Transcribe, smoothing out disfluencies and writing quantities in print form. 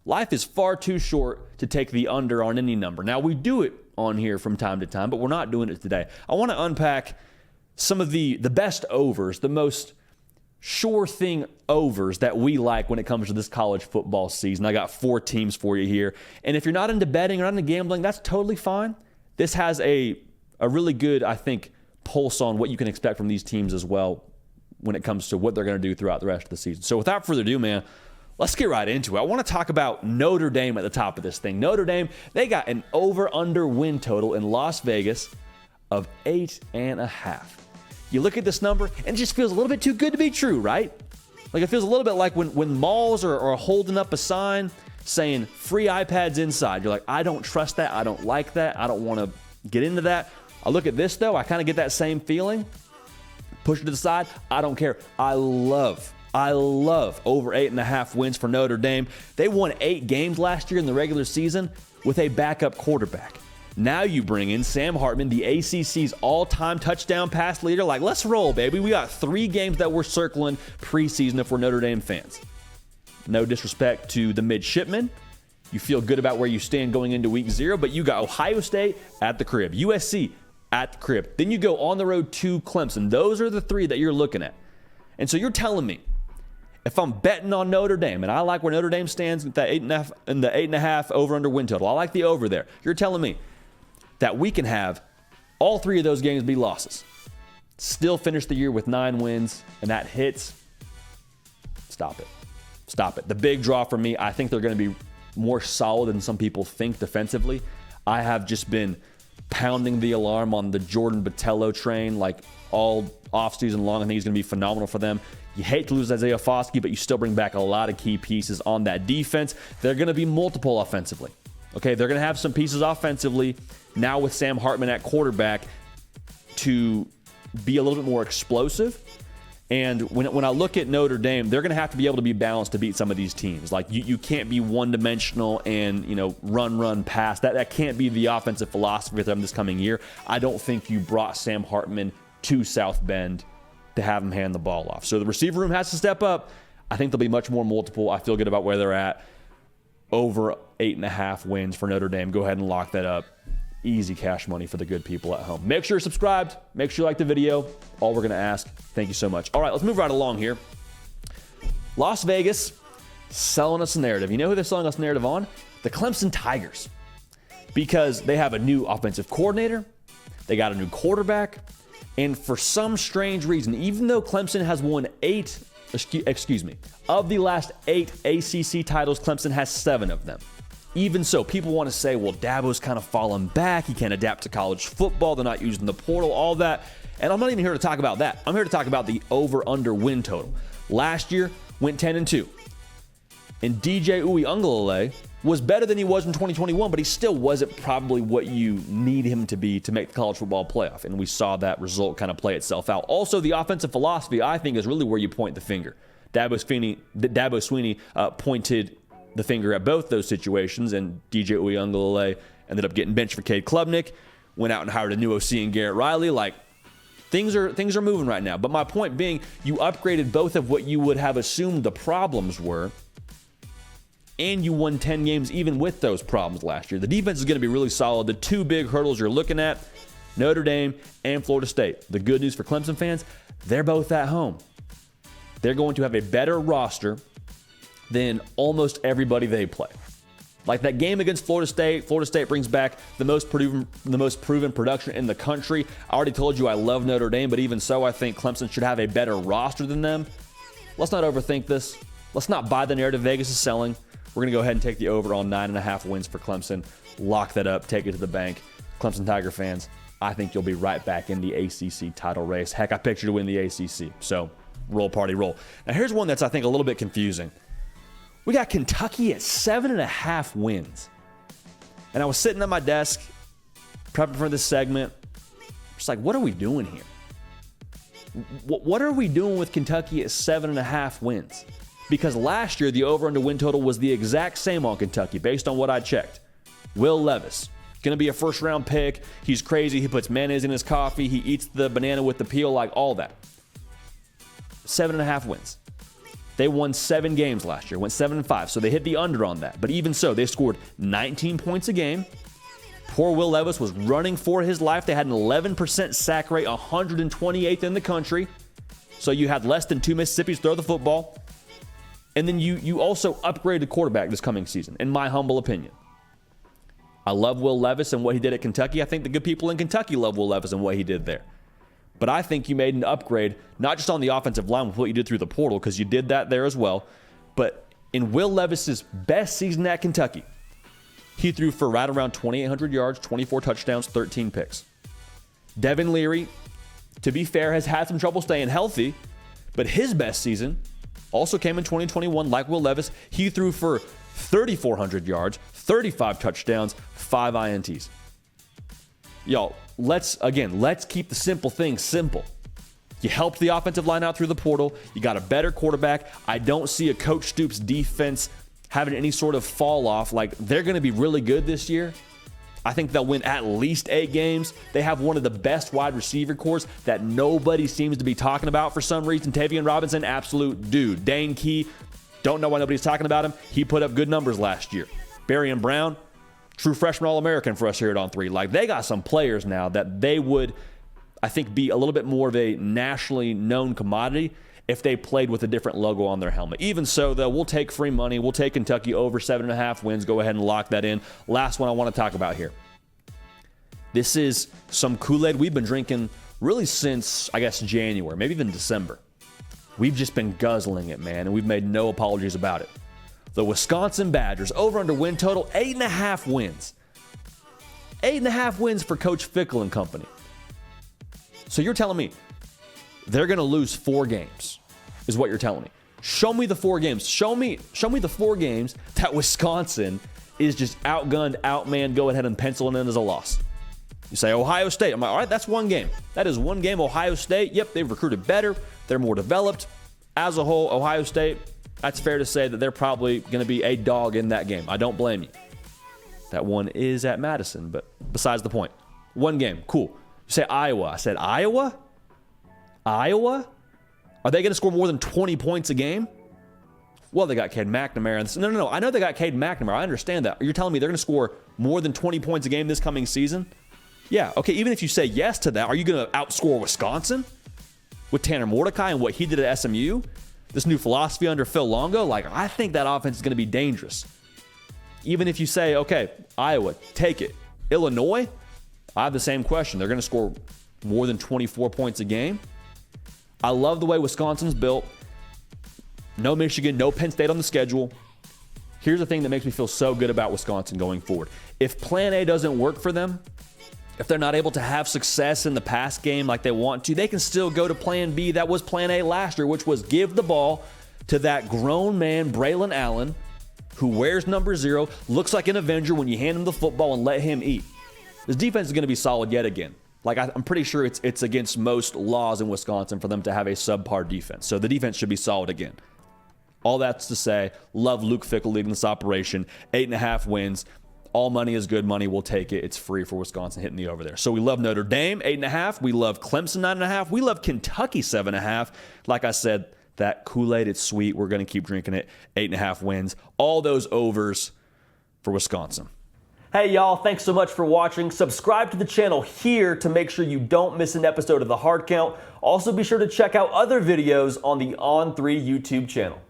Life is far too short to take the under on any number. Now, we do it on here from time to time, but we're not doing it today. I want to unpack some of the best overs, the most sure thing overs that we like when it comes to this college football season. I got 4 teams for you here. And if you're not into betting or not into gambling, that's totally fine. This has a really good, I think, pulse on what you can expect from these teams as well when it comes to what they're going to do throughout the rest of the season. So without further ado, man, let's get right into it. I want to talk about Notre Dame at the top of this thing. Notre Dame, they got an over-under win total in Las Vegas of 8.5. You look at this number, and it just feels a little bit too good to be true, right? Like it feels a little bit like when malls are holding up a sign saying free iPads inside. You're like, I don't trust that. I don't like that. I don't want to get into that. I look at this, though. I kind of get that same feeling. Push it to the side. I don't care. I love over 8.5 wins for Notre Dame. They won 8 games last year in the regular season with a backup quarterback. Now you bring in Sam Hartman, the ACC's all-time touchdown pass leader. Like, let's roll, baby. We got 3 games that we're circling preseason if we're Notre Dame fans. No disrespect to the midshipmen. You feel good about where you stand going into week 0, but you got Ohio State at the crib, USC at the crib. Then you go on the road to Clemson. Those are the 3 that you're looking at. And so you're telling me, if I'm betting on Notre Dame, and I like where Notre Dame stands with that 8.5 and the 8.5 over-under win total, I like the over there. You're telling me that we can have all 3 of those games be losses, still finish the year with 9 wins, and that hits. Stop it. Stop it. The big draw for me, I think they're going to be more solid than some people think defensively. I have just been pounding the alarm on the Jordan Botelho train like all offseason long. I think he's going to be phenomenal for them. You hate to lose Isaiah Foskey, but you still bring back a lot of key pieces on that defense. They're going to be multiple offensively. Okay, they're going to have some pieces offensively now with Sam Hartman at quarterback to be a little bit more explosive. And when I look at Notre Dame, they're going to have to be able to be balanced to beat some of these teams. Like you can't be one-dimensional and run, pass. That can't be the offensive philosophy for them this coming year. I don't think you brought Sam Hartman to South Bend to have him hand the ball off. So the receiver room has to step up. I think they'll be much more multiple. I feel good about where they're at. Over 8.5 wins for Notre Dame. Go ahead and lock that up. Easy cash money for the good people at home. Make sure you're subscribed. Make sure you like the video. All we're going to ask. Thank you so much. All right, let's move right along here. Las Vegas selling us a narrative. You know who they're selling us a narrative on? The Clemson Tigers. Because they have a new offensive coordinator. They got a new quarterback. And for some strange reason, even though Clemson has won of the last 8 ACC titles, Clemson has 7 of them. Even so, people want to say, well, Dabo's kind of fallen back. He can't adapt to college football. They're not using the portal, all that. And I'm not even here to talk about that. I'm here to talk about the over-under win total. Last year, went 10-2. And DJ Uiagalelei was better than he was in 2021, but he still wasn't probably what you need him to be to make the college football playoff. And we saw that result kind of play itself out. Also, the offensive philosophy, I think, is really where you point the finger. Dabo Swinney pointed the finger at both those situations, and DJ Uiagalelei ended up getting benched for Cade Klubnik, went out and hired a new OC in Garrett Riley. Like, things are moving right now. But my point being, you upgraded both of what you would have assumed the problems were, and you won 10 games even with those problems last year. The defense is going to be really solid. The 2 big hurdles you're looking at, Notre Dame and Florida State. The good news for Clemson fans, they're both at home. They're going to have a better roster than almost everybody they play. Like that game against Florida State brings back the most proven production in the country. I already told you I love Notre Dame, but even so, I think Clemson should have a better roster than them. Let's not overthink this. Let's not buy the narrative Vegas is selling. We're going to go ahead and take the over on 9.5 wins for Clemson. Lock that up. Take it to the bank. Clemson Tiger fans, I think you'll be right back in the ACC title race. Heck, I picked you to win the ACC. So roll, party, roll. Now, here's one that's, I think, a little bit confusing. We got Kentucky at 7.5 wins. And I was sitting at my desk, prepping for this segment. Just like, what are we doing here? What are we doing with Kentucky at 7.5 wins? Because last year, the over-under win total was the exact same on Kentucky, based on what I checked. Will Levis, going to be a first-round pick. He's crazy. He puts mayonnaise in his coffee. He eats the banana with the peel, like all that. 7.5 wins. They won 7 games last year, went 7-5, so they hit the under on that. But even so, they scored 19 points a game. Poor Will Levis was running for his life. They had an 11% sack rate, 128th in the country. So you had less than 2 Mississippis throw the football. And then you also upgraded the quarterback this coming season, in my humble opinion. I love Will Levis and what he did at Kentucky. I think the good people in Kentucky love Will Levis and what he did there. But I think you made an upgrade, not just on the offensive line with what you did through the portal, because you did that there as well, but in Will Levis's best season at Kentucky, he threw for right around 2,800 yards, 24 touchdowns, 13 picks. Devin Leary, to be fair, has had some trouble staying healthy, but his best season also came in 2021, like Will Levis. He threw for 3,400 yards, 35 touchdowns, 5 INTs. Y'all, let's keep the simple things simple. You helped the offensive line out through the portal. You got a better quarterback. I don't see a Coach Stoops defense having any sort of fall off. Like, they're going to be really good this year. I think they'll win at least 8 games. They have one of the best wide receiver corps that nobody seems to be talking about for some reason. Tavion Robinson, absolute dude. Dane Key, don't know why nobody's talking about him. He put up good numbers last year. Berrien Brown, true freshman All-American for us here at On 3. Like, they got some players now that they would, I think, be a little bit more of a nationally known commodity if they played with a different logo on their helmet. Even so, though, we'll take free money. We'll take Kentucky over 7.5 wins. Go ahead and lock that in. Last one I want to talk about here. This is some Kool-Aid we've been drinking really since, I guess, January, maybe even December. We've just been guzzling it, man, and we've made no apologies about it. The Wisconsin Badgers, over under win total, 8.5 wins. 8.5 wins for Coach Fickle and company. So you're telling me they're going to lose 4 games, is what you're telling me. Show me the 4 games. Show me the 4 games that Wisconsin is just outgunned, outmanned. Go ahead and pencil it in as a loss. You say Ohio State. I'm like, all right, that's 1 game. That is 1 game. Ohio State, yep, they've recruited better. They're more developed. As a whole, Ohio State, that's fair to say that they're probably going to be a dog in that game. I don't blame you. That one is at Madison, but besides the point. 1 game, cool. You say Iowa. I said Iowa? Iowa? Are they going to score more than 20 points a game? Well, they got Cade McNamara. No. I know they got Cade McNamara. I understand that. You're telling me they're going to score more than 20 points a game this coming season? Yeah, okay, even if you say yes to that, are you going to outscore Wisconsin with Tanner Mordecai and what he did at SMU? This new philosophy under Phil Longo? Like, I think that offense is going to be dangerous. Even if you say, okay, Iowa, take it. Illinois? I have the same question. They're going to score more than 24 points a game. I love the way Wisconsin's built. No Michigan, no Penn State on the schedule. Here's the thing that makes me feel so good about Wisconsin going forward. If Plan A doesn't work for them, if they're not able to have success in the pass game like they want to, they can still go to Plan B. That was Plan A last year, which was give the ball to that grown man, Braylon Allen, who wears number 0, looks like an Avenger when you hand him the football and let him eat. This defense is going to be solid yet again. Like, I'm pretty sure it's against most laws in Wisconsin for them to have a subpar defense. So the defense should be solid again. All that's to say, love Luke Fickell leading this operation. 8.5 wins. All money is good money. We'll take it. It's free for Wisconsin hitting the over there. So we love Notre Dame, 8.5. We love Clemson, 9.5. We love Kentucky, 7.5. Like I said, that Kool-Aid, it's sweet. We're going to keep drinking it. 8.5 wins. All those overs for Wisconsin. Hey, y'all. Thanks so much for watching. Subscribe to the channel here to make sure you don't miss an episode of The Hard Count. Also, be sure to check out other videos on the On3 YouTube channel.